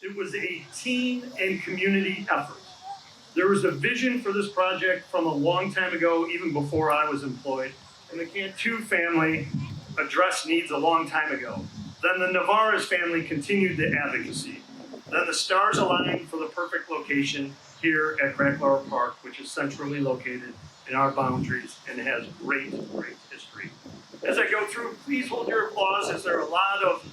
It was a team and community effort. There was a vision for this project from a long time ago, even before I was employed, and the Cantu family addressed needs a long time ago. Then the Navarez family continued the advocacy. Then the stars aligned for the perfect location here at Kracklauer Park, which is centrally located in our boundaries and has great, great history. As I go through, please hold your applause, as there are a lot of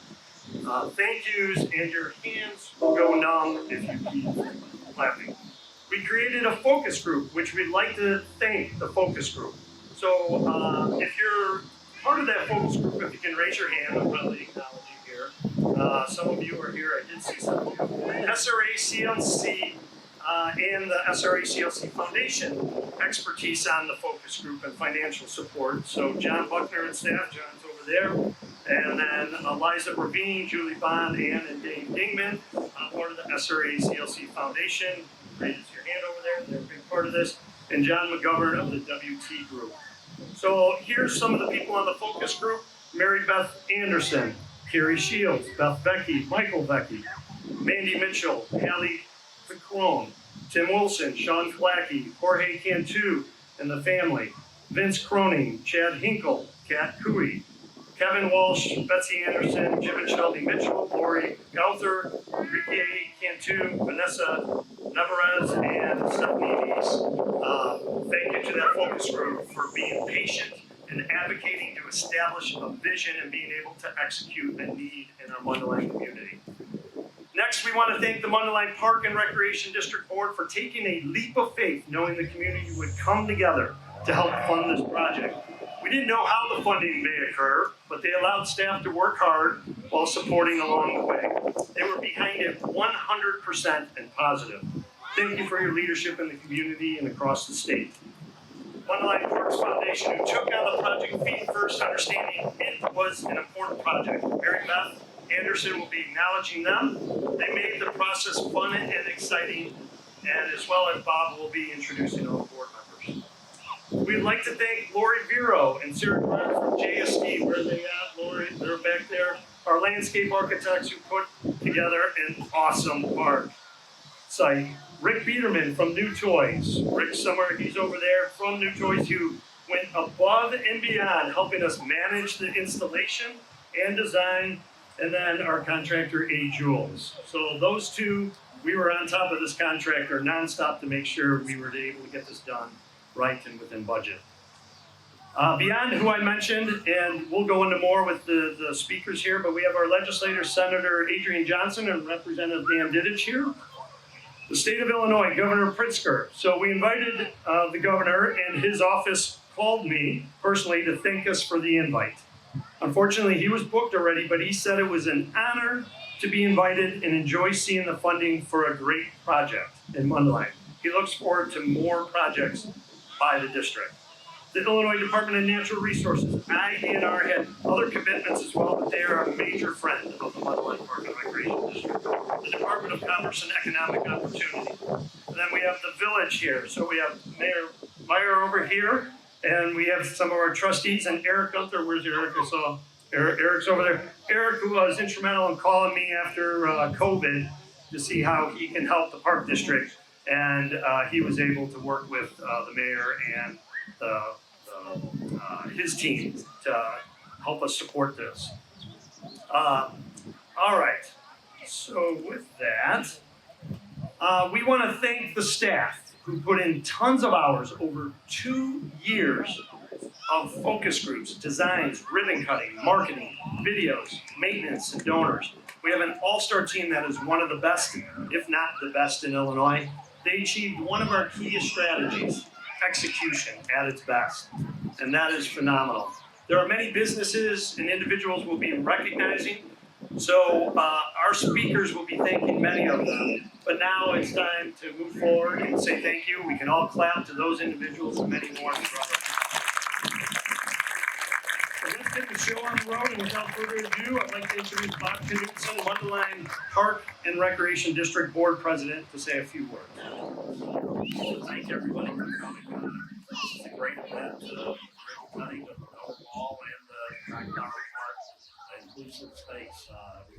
thank yous, and your hands will go numb if you keep clapping. We created a focus group, which we'd like to thank the focus group. So if you're part of that focus group, if you can raise your hand, I'll probably acknowledge you here. Some of you are here, I did see some of you. SRA CLC and the SRA CLC Foundation expertise on the focus group and financial support. So John Buckner and staff, John's over there. And then Eliza Ravine, Julie Bond, Ann and Dave Dingman, part of the SRA CLC Foundation. Raise your hand over there, they're a big part of this. And John McGovern of the WT Group. So here's some of the people on the focus group: Mary Beth Anderson, Carrie Shields, Beth Vecchi, Michael Vecchi, Mandy Mitchell, Hallie Picrone, Tim Wilson, Sean Flackey, Jorge Cantu and the family, Vince Croning, Chad Hinkle, Kat Cooey, Kevin Walsh, Betsy Anderson, Jim and Shelby Mitchell, Lori Gauther, Ricky Cantu, Vanessa Nevarez, and Stephanie Dees. Thank you to that focus group for being patient and advocating to establish a vision and being able to execute a need in our Mundelein community. Next, we want to thank the Mundelein Park and Recreation District Board for taking a leap of faith, knowing the community would come together to help fund this project. We didn't know how the funding may occur, but they allowed staff to work hard while supporting along the way. They were behind it 100% and positive. Thank you for your leadership in the community and across the state. Mundelein Parks Foundation, who took on the project feet first, understanding it was an important project. Mary Beth Anderson will be acknowledging them. They made the process fun and exciting, and as well as Bob will be introducing all the board members. We'd like to thank Lori Vero and Sarah Grant from JSD. Where are they at, Lori? They're back there. Our landscape architects who put together an awesome park site. Rick Biederman from New Toys. Rick somewhere, he's over there from New Toys, who went above and beyond helping us manage the installation and design. And then our contractor, A. Jules. So those two, we were on top of this contractor nonstop to make sure we were able to get this done right and within budget. Beyond who I mentioned, and we'll go into more with the speakers here, but we have our legislator, Senator Adriane Johnson and Representative Dan Didech here. The state of Illinois, Governor Pritzker. So we invited the governor, and his office called me personally to thank us for the invite. Unfortunately, he was booked already, but he said it was an honor to be invited and enjoy seeing the funding for a great project in Mundelein. He looks forward to more projects by the district. The Illinois Department of Natural Resources, IDNR, had other commitments as well, but they are a major friend of the Mundelein Park and Recreation District. The Department of Commerce and Economic Opportunity. And then we have the village here. So we have Mayor Meier over here, and we have some of our trustees, and Eric Gunther. Where's Eric? I saw Eric's over there. Eric, who was instrumental in calling me after COVID to see how he can help the Park District. And he was able to work with the mayor and his team to help us support this. All right, so with that, we want to thank the staff who put in tons of hours over 2 years of focus groups, designs, ribbon cutting, marketing, videos, maintenance, and donors. We have an all-star team that is one of the best, if not the best, in Illinois. They achieved one of our key strategies, execution at its best, and that is phenomenal. There are many businesses and individuals we'll be recognizing, so our speakers will be thanking many of them, but now it's time to move forward and say thank you. We can all clap to those individuals and many more. So let's get the show on the road, and without further ado, I'd like to introduce Bob Knudsen, Mundelein Park and Recreation District Board President, to say a few words. So thank everybody for coming. This is a great event, cutting of the wall and the Kracklauer Park inclusive space. We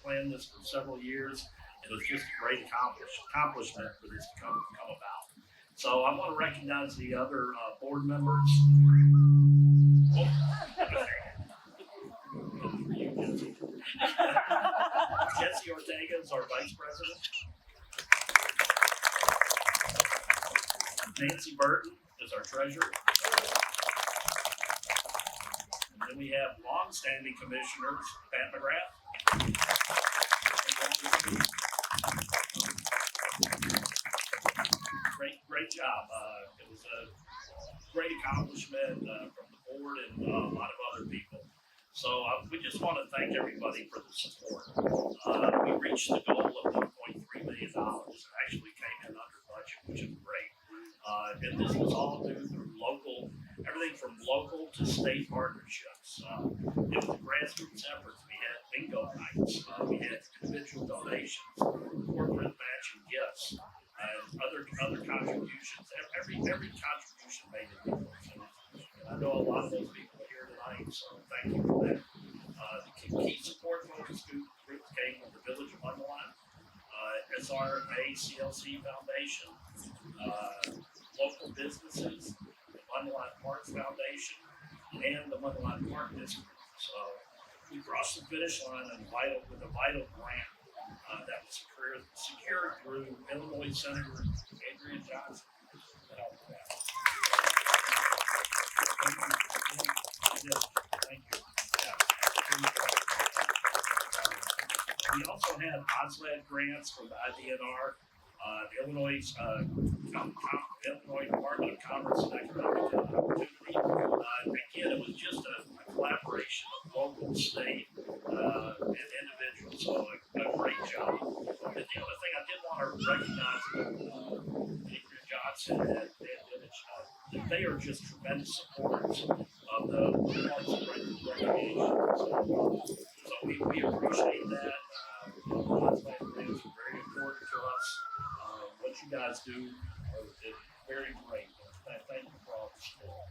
planned this for several years, and it's just a great accomplishment for this to come about. So I want to recognize the other board members. Oh, Jesse Ortega is our vice president. Nancy Burton is our treasurer. And then we have long-standing commissioners, Pat McGrath. Great job. It was a great accomplishment from the board and a lot of other people. So we just want to thank everybody for the support. We reached the goal of $1.3 million. It actually came in under budget, which is great. And this was all due through everything from local to state partnerships. It was a grassroots effort. We had bingo nights. We had individual donations, corporate matching gifts, and other contributions. Every contribution made a difference. And I know a lot of those people are here tonight, so thank you for that. The key support focus groups came from the Village of Mundelein, SRA CLC Foundation, local businesses, the Mundelein Parks Foundation, and the Mundelein Park District. So we crossed the finish line with a vital grant that was secured through Illinois Senator Adriane Johnson. Thank you. We also had OSLAD grants from the IDNR, the Illinois Department of Commerce and Economic Opportunity. Again, it was just a collaboration of local, state, and individuals. So a great job. And the other thing I did want to recognize Adriane Johnson and Dan Didech, that they are just tremendous supporters of the parks and recreation. So we appreciate that. Grants are very important to us. What you guys do is very great. Thank you for all the support.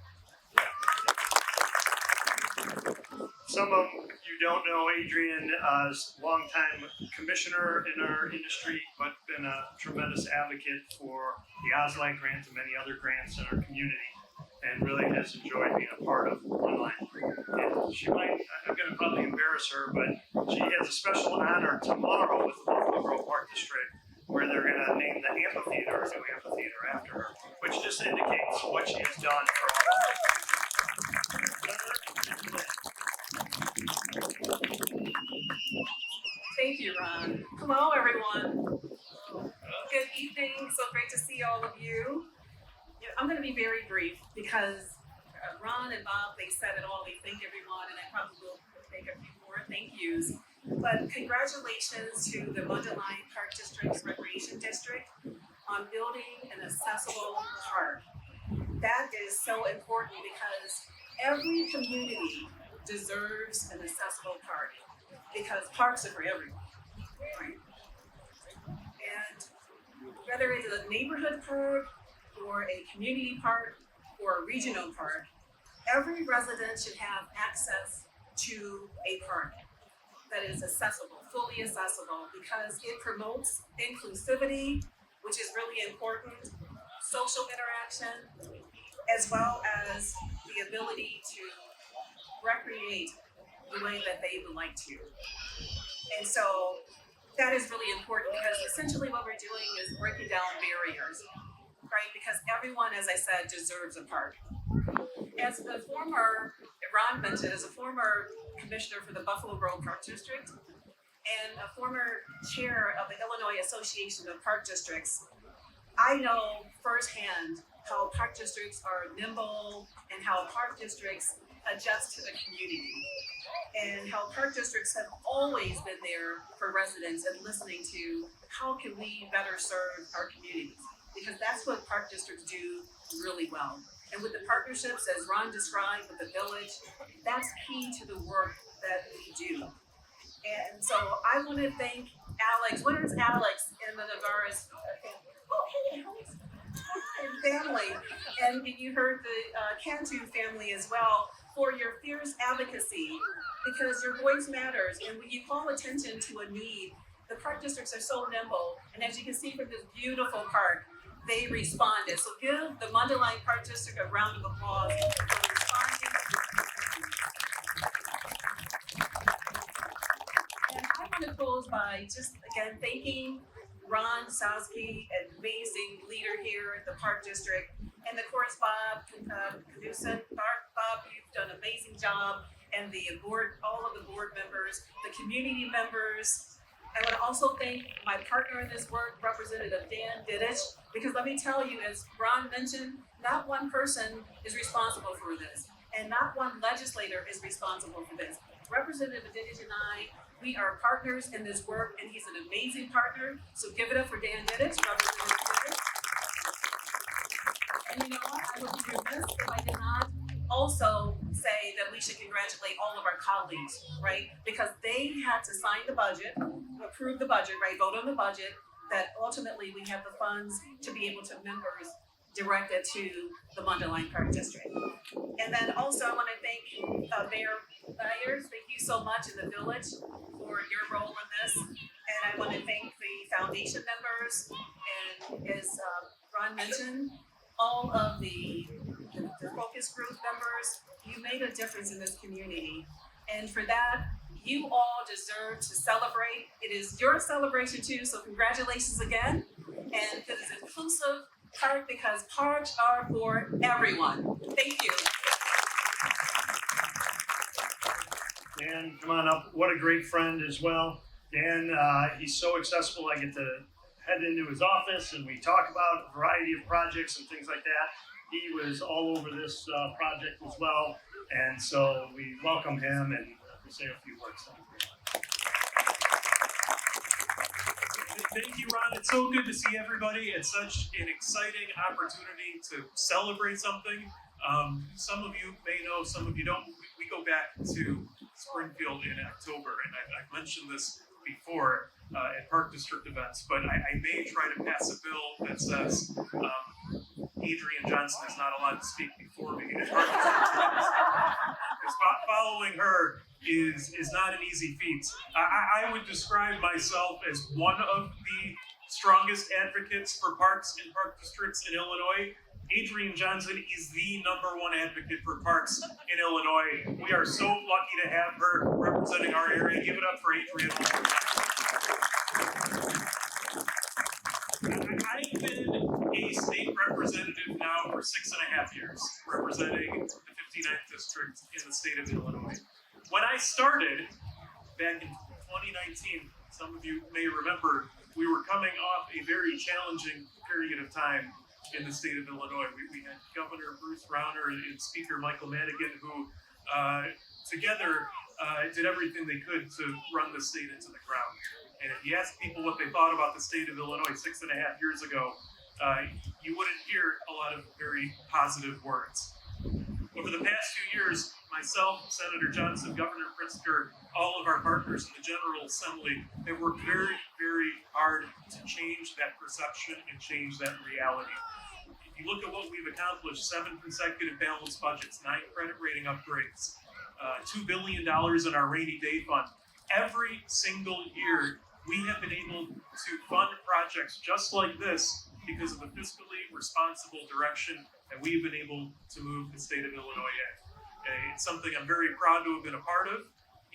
Some of you don't know Adriane is a longtime commissioner in our industry, but been a tremendous advocate for the OSLAD grant and many other grants in our community, and really has enjoyed being a part of Mundelein. And I'm going to probably embarrass her, but she has a special honor tomorrow with the Buffalo Grove Park District, where they're going to name the amphitheater, a new amphitheater after her, which just indicates what she has done for all of us. Thank you, Ron. Hello, everyone. Good evening. So great to see all of you. I'm going to be very brief because Ron and Bob, they said it all. They thank everyone, and I probably will make a few more thank yous. But congratulations to the Mundelein Park District's Recreation District on building an accessible park. That is so important because every community deserves an accessible park, because parks are for everyone, right? And whether it's a neighborhood park or a community park or a regional park, every resident should have access to a park that is accessible, fully accessible, because it promotes inclusivity, which is really important, social interaction, as well as the ability to recreate the way that they would like to. And so that is really important because essentially what we're doing is breaking down barriers, right? Because everyone, as I said, deserves a park. As the former, Ron mentioned, as a former commissioner for the Buffalo Grove Park District and a former chair of the Illinois Association of Park Districts, I know firsthand how park districts are nimble and how park districts adjust to the community, and how park districts have always been there for residents and listening to how can we better serve our communities, because that's what park districts do really well. And with the partnerships, as Ron described with the village, that's key to the work that we do. And so I want to thank Alex. Where is Alex in the Navarez family? Oh, hey, Alex. Hi, family. And you heard the Cantu family as well for your fierce advocacy, because your voice matters. And when you call attention to a need, the park districts are so nimble. And as you can see from this beautiful park, they responded. So give the Mundelein Park District a round of applause for responding. And I want to close by just again thanking Ron Sosky, an amazing leader here at the Park District, and of course Bob Caducin. Bob, you've done an amazing job, and the board, all of the board members, the community members. I want to also thank my partner in this work, Representative Dan Didech, because let me tell you, as Ron mentioned, not one person is responsible for this, and not one legislator is responsible for this. Representative Didech and I, we are partners in this work, and he's an amazing partner. So give it up for Dan Didech, Representative Didech. And you know what? I would be remiss if I did not also say that we should congratulate all of our colleagues, right? Because they had to sign the budget, approve the budget, right? Vote on the budget, that ultimately we have the funds to be able to members directed to the Mundelein Park District. And then also I want to thank Mayor Meier. Thank you so much in the village for your role in this. And I want to thank the foundation members, and as Ron mentioned, all of the focus group members. You made a difference in this community. And for that, you all deserve to celebrate. It is your celebration too, so congratulations again. And this is inclusive park, because parks are for everyone. Thank you. Dan, come on up. What a great friend as well. Dan, he's so accessible. I get to head into his office and we talk about a variety of projects and things like that. He was all over this project as well. And so we welcome him and we'll say a few words. Thank you, Ron. It's so good to see everybody. It's such an exciting opportunity to celebrate something. Some of you may know, some of you don't. We go back to Springfield in October, and I've mentioned this before at Park District events, but I may try to pass a bill that says Adriane Johnson is not allowed to speak before me at Park District events. Because following her is not an easy feat. I would describe myself as one of the strongest advocates for parks and park districts in Illinois. Adriane Johnson is the #1 advocate for parks in Illinois. We are so lucky to have her representing our area. Give it up for Adriane. I've been a state representative now for 6.5 years, representing the 59th district in the state of Illinois. When I started back in 2019, some of you may remember, we were coming off a very challenging period of time in the state of Illinois. We had Governor Bruce Rauner and Speaker Michael Madigan, who together did everything they could to run the state into the ground. And if you ask people what they thought about the state of Illinois 6.5 years ago, you wouldn't hear a lot of very positive words. Over the past few years, myself, Senator Johnson, Governor Pritzker, all of our partners in the General Assembly, they worked very, very hard to change that perception and change that reality. If you look at what we've accomplished, 7 consecutive balanced budgets, 9 credit rating upgrades, $2 billion in our rainy day fund. Every single year, we have been able to fund projects just like this because of the fiscally responsible direction that we've been able to move the state of Illinois in. It's something I'm very proud to have been a part of,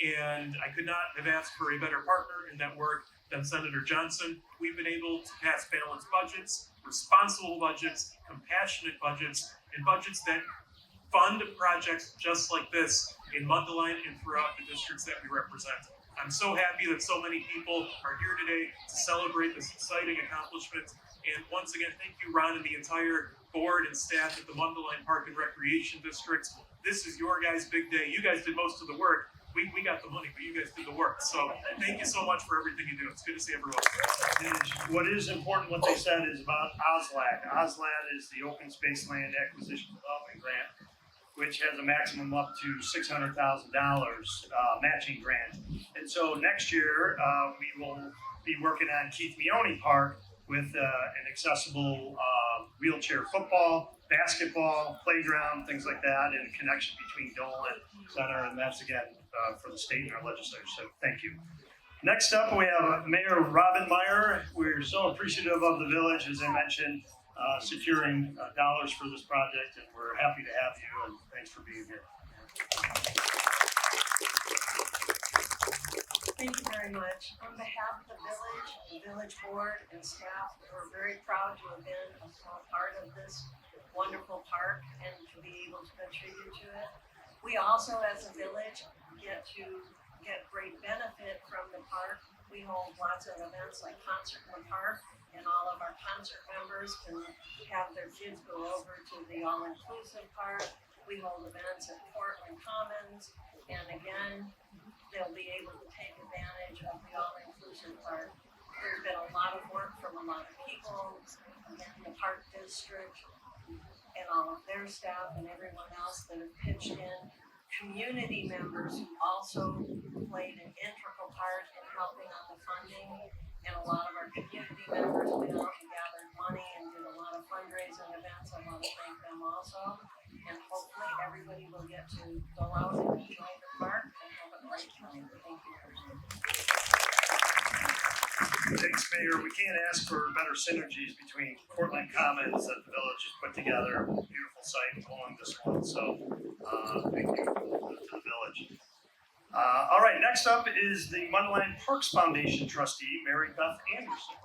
and I could not have asked for a better partner in that work than Senator Johnson. We've been able to pass balanced budgets, responsible budgets, compassionate budgets, and budgets that fund projects just like this in Mundelein and throughout the districts that we represent. I'm so happy that so many people are here today to celebrate this exciting accomplishment. And once again, thank you, Ron, and the entire board and staff at the Mundelein Park and Recreation District. This is your guys' big day. You guys did most of the work. We got the money, but you guys did the work. So thank you so much for everything you do. It's good to see everyone. What is important, what they said, is about OSLAD. OSLAD is the Open Space Land Acquisition Development Grant, which has a maximum up to $600,000 matching grant. And so next year, we will be working on Keith Meone Park with an accessible wheelchair football, basketball, playground, things like that, and a connection between Dolan Center, and that's again for the state and our legislature. So thank you. Next up, we have Mayor Robin Meier. We're so appreciative of the village, as I mentioned, securing dollars for this project, and we're happy to have you, and thanks for being here. Thank you very much. On behalf of the village board and staff, we're very proud to have been a small part of this wonderful park and to be able to contribute to it. We also, as a village, get great benefit from the park. We hold lots of events like Concert in the Park, and all of our concert members can have their kids go over to the all-inclusive park. We hold events at Portland Commons, and again, they'll be able to take advantage of the all-inclusive park. There's been a lot of work from a lot of people in the park district and all of their staff and everyone else that have pitched in. Community members who also played an integral part in helping on the funding, and a lot of our community members went out and gathered money and did a lot of fundraising events. I want to thank them also, and hopefully everybody will get to go out and enjoy the park and have a great time. Thank you. Thanks, Mayor. We can't ask for better synergies between Portland Commons that the village has put together. Beautiful site along this one. So thank you to the village. All right, next up is the Mundelein Parks Foundation trustee, Mary Beth Anderson.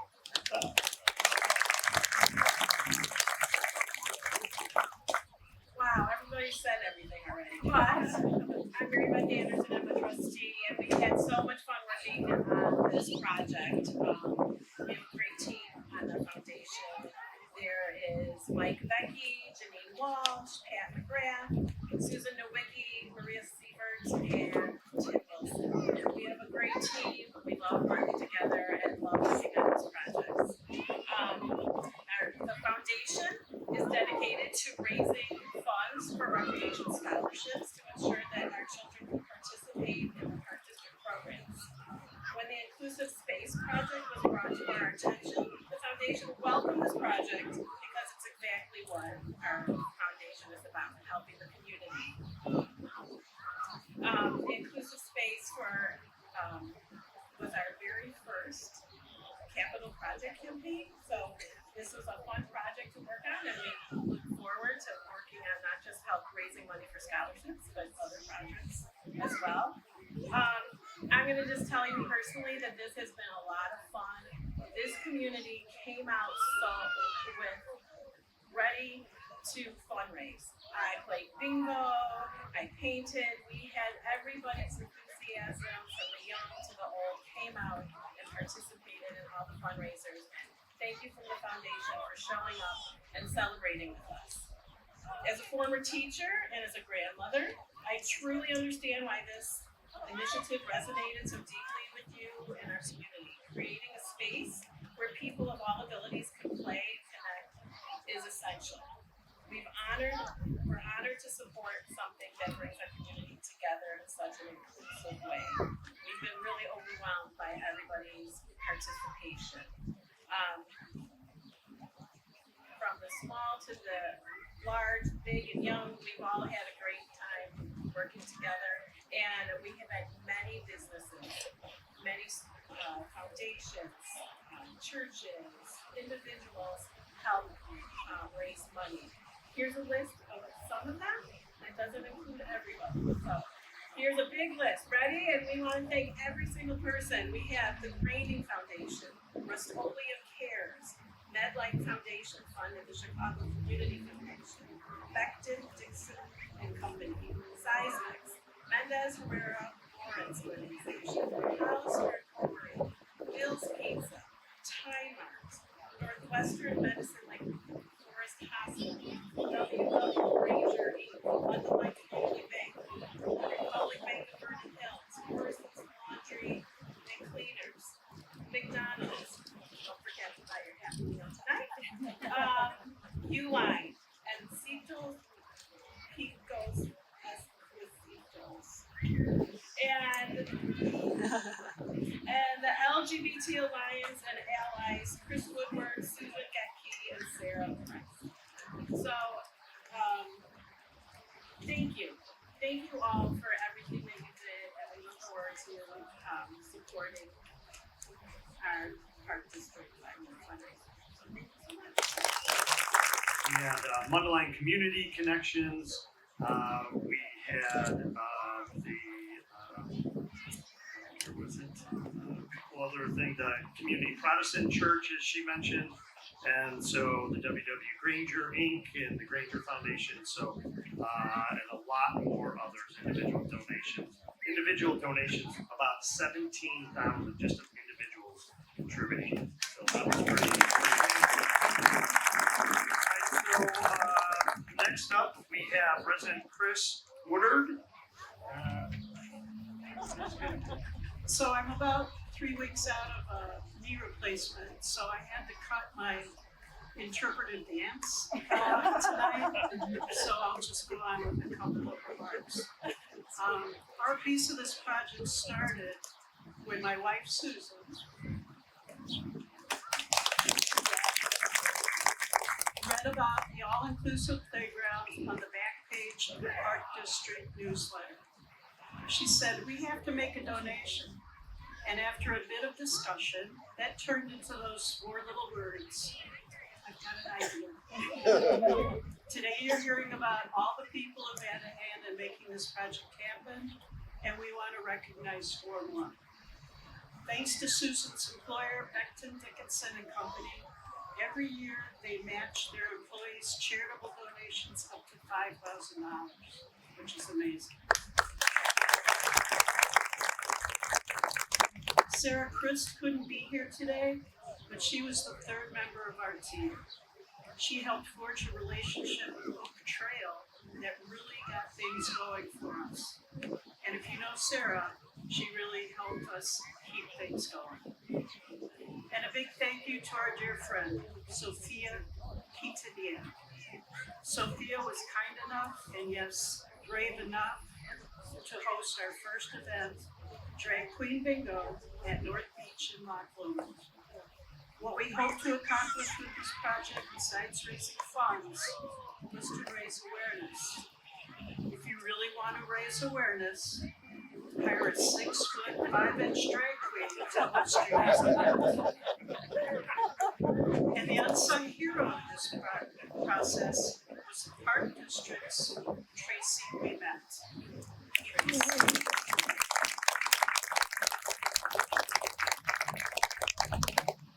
Wow, everybody said everything already. But I'm Mary Beth Anderson, I'm a trustee, and we had so much fun working on this project. We have a great team on the foundation. There is Mike Becky, Janine Walsh, Pat McGrath, Susan Nowicki, Maria Sievert, and Tim Wilson. We have a great team. We love working together and love working on these projects. The foundation is dedicated to raising funds for recreation scholarships to ensure that our children can participate in the Park District programs. When the Inclusive Space Project was brought to our attention, the foundation welcomed this project because it's exactly what our foundation is about, helping the community. Inclusive Space was our very first capital project campaign, so this was a fun project to work on, and we look forward to working on not just help raising money for scholarships, but other projects as well. I'm going to just tell you personally that this has been a lot of fun. This community came out ready to fundraise. I played bingo, I painted, we had everybody's enthusiasm from the young to the old came out and participated in all the fundraisers. Thank you from the foundation for showing up and celebrating with us. As a former teacher and as a grandmother, I truly understand why this initiative resonated so deeply with you and our community. Creating a space where people of all abilities can play and connect is essential. We're honored to support something that brings our community together in such an inclusive way. We've been really overwhelmed by everybody's participation. From the small to the large, big and young, we've all had a great time working together, and we have had many businesses, many foundations, churches, individuals help raise money. Here's a list of some of them. It doesn't include everyone. So here's a big list. Ready? And we want to thank every single person. We have the Braining Foundation, Rust-Oleum Cares, Medline Foundation Fund, and the Chicago Community Foundation, Becton, Dixon and Company, Seismix, Mendez Herrera Lawrence Organization, Hollister Incorporated, Bill's Pizza, Time Mart, Northwestern Medicine Lake Forest Hospital, W.W. Frazier Inc., Mundelein Community Bank, Republic Bank of Vernon Hills, Morrison's Laundry and Cleaners, McDonald's, don't forget to buy your Happy Meal tonight, Uline, and Seattle Picos Esquisitos. And the LGBT Alliance and Allies, Chris Woodward, Susan Getke, and Sarah Price. So supporting our park district fundraiser. So thank you so much. We had Mundelein Community Connections. We had where was it? A couple other things. The Community Protestant Church, as she mentioned, and so the W.W. Granger Inc. and the Granger Foundation. So and a lot more others. Individual donations, about 17,000 just of individuals contributing. So that was pretty next up, we have President Chris Woodard. So I'm about 3 weeks out of a knee replacement, so I had to cut my interpretive dance tonight. So I'll just go on with a couple of remarks. Our piece of this project started when my wife Susan read about the all-inclusive playground on the back page of the Park District newsletter. She said, we have to make a donation. And after a bit of discussion, that turned into those 4 little words. I've got an idea. Today you're hearing about all the people who've had a hand in making this project happen, and we want to recognize 4 more. Thanks to Susan's employer, Becton Dickinson and Company, every year they match their employees' charitable donations up to $5,000, which is amazing. Sarah Christ couldn't be here today, but she was the 3rd member of our team. She helped forge a relationship with Oak Trail that really got things going for us. And if you know Sarah, she really helped us keep things going. And a big thank you to our dear friend, Sophia Quintanilla. Sophia was kind enough and yes, brave enough to host our first event, Drag Queen Bingo, at North Beach in Loch Lomond. What we hope to accomplish with this project, besides raising funds, was to raise awareness. If you really want to raise awareness, hire a 6-foot, 5-inch drag queen to tell the streets. And the unsung hero of this process was the Park District's Tracy we met. Tracy.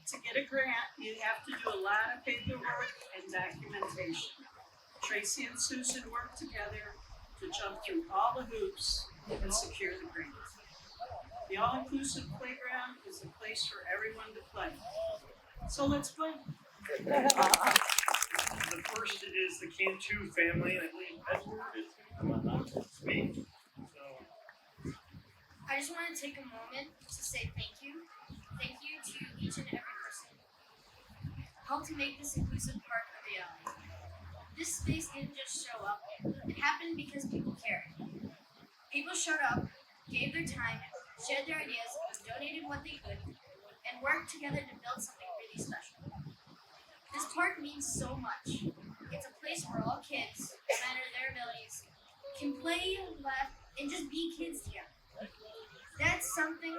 To get a grant, you have to do a lot of paperwork and documentation. Tracy and Susan worked together to jump through all the hoops and secure the grant. The all-inclusive playground is a place for everyone to play. So let's play. The first is the Cantu family, and I believe Edward is going to come on up and speak. I just want to take a moment to say thank you. Thank you to each and every person who helped to make this inclusive park a reality. This space didn't just show up. It happened because people cared. People showed up, gave their time, shared their ideas, donated what they could, and worked together to build something really special. This park means so much. It's a place where all kids, no matter their abilities, can play, laugh, and just be kids together. That's something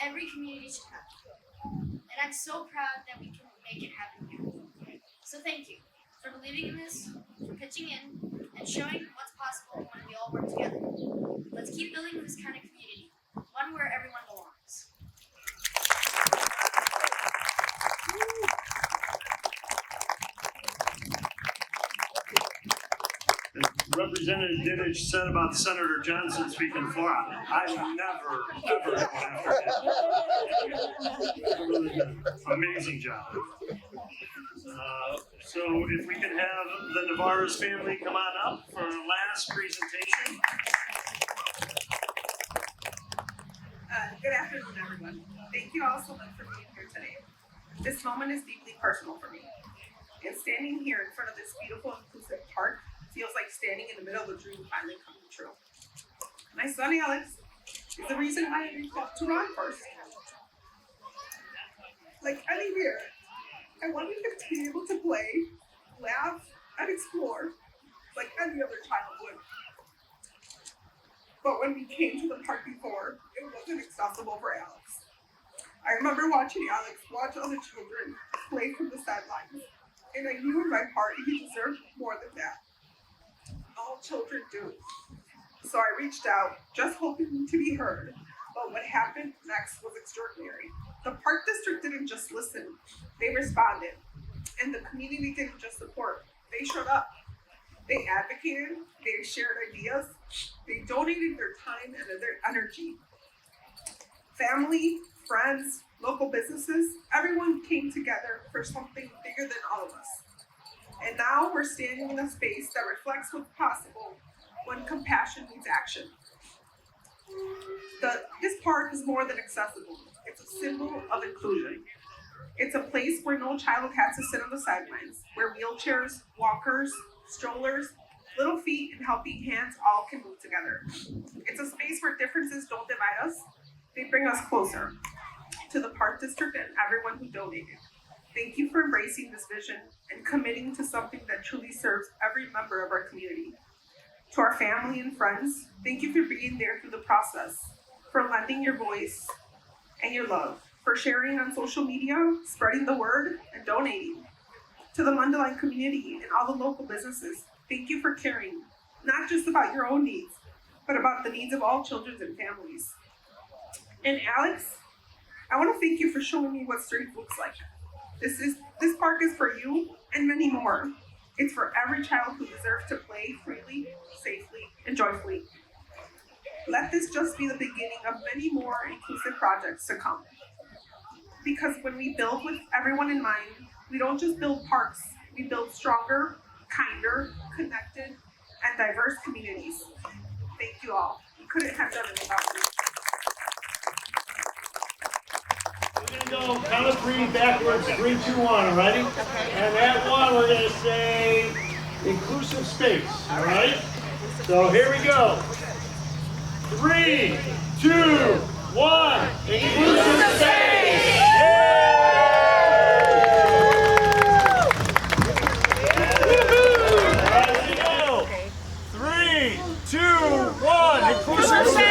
every community should have. And I'm so proud that we can make it happen here. So thank you for believing in this, for pitching in, and showing what's possible when we all work together. Let's keep building this kind of community, one where everyone belongs. Representative Didech said about Senator Johnson speaking for him. I've never, ever gone after him. Amazing job. So if we can have the Navarro's family come on up for our last presentation. Good afternoon, everyone. Thank you all so much for being here today. This moment is deeply personal for me. And standing here in front of this beautiful, inclusive park feels like standing in the middle of a dream finally coming true. My son Alex is the reason why I reached out to Ron first. Like any parent, I wanted him to be able to play, laugh, and explore like any other child would. But when we came to the park before, it wasn't accessible for Alex. I remember watching Alex watch other children play from the sidelines, and I knew in my heart he deserved more than that. All children do. So I reached out, just hoping to be heard, but what happened next was extraordinary. The Park District didn't just listen, they responded. And the community didn't just support, they showed up. They advocated, they shared ideas, they donated their time and their energy. Family, friends, local businesses, everyone came together for something bigger than all of us. And now we're standing in a space that reflects what's possible when compassion meets action. This park is more than accessible. It's a symbol of inclusion. It's a place where no child has to sit on the sidelines, where wheelchairs, walkers, strollers, little feet, and helping hands all can move together. It's a space where differences don't divide us, they bring us closer to the Park District and everyone who donated. Thank you for embracing this vision and committing to something that truly serves every member of our community. To our family and friends, thank you for being there through the process, for lending your voice and your love, for sharing on social media, spreading the word, and donating. To the Mundelein community and all the local businesses, thank you for caring, not just about your own needs, but about the needs of all children and families. And Alex, I want to thank you for showing me what strength looks like. This park is for you and many more. It's for every child who deserves to play freely, safely, and joyfully. Let this just be the beginning of many more inclusive projects to come. Because when we build with everyone in mind, we don't just build parks, we build stronger, kinder, connected, and diverse communities. Thank you all. We couldn't have done it without you. We're going to go count of 3 backwards, 3, 2, 1, all righty? And at 1, we're going to say inclusive space, all right? So here we go. 3, 2, 1, inclusive space! All right, here we go. 3, 2, 1, inclusive space!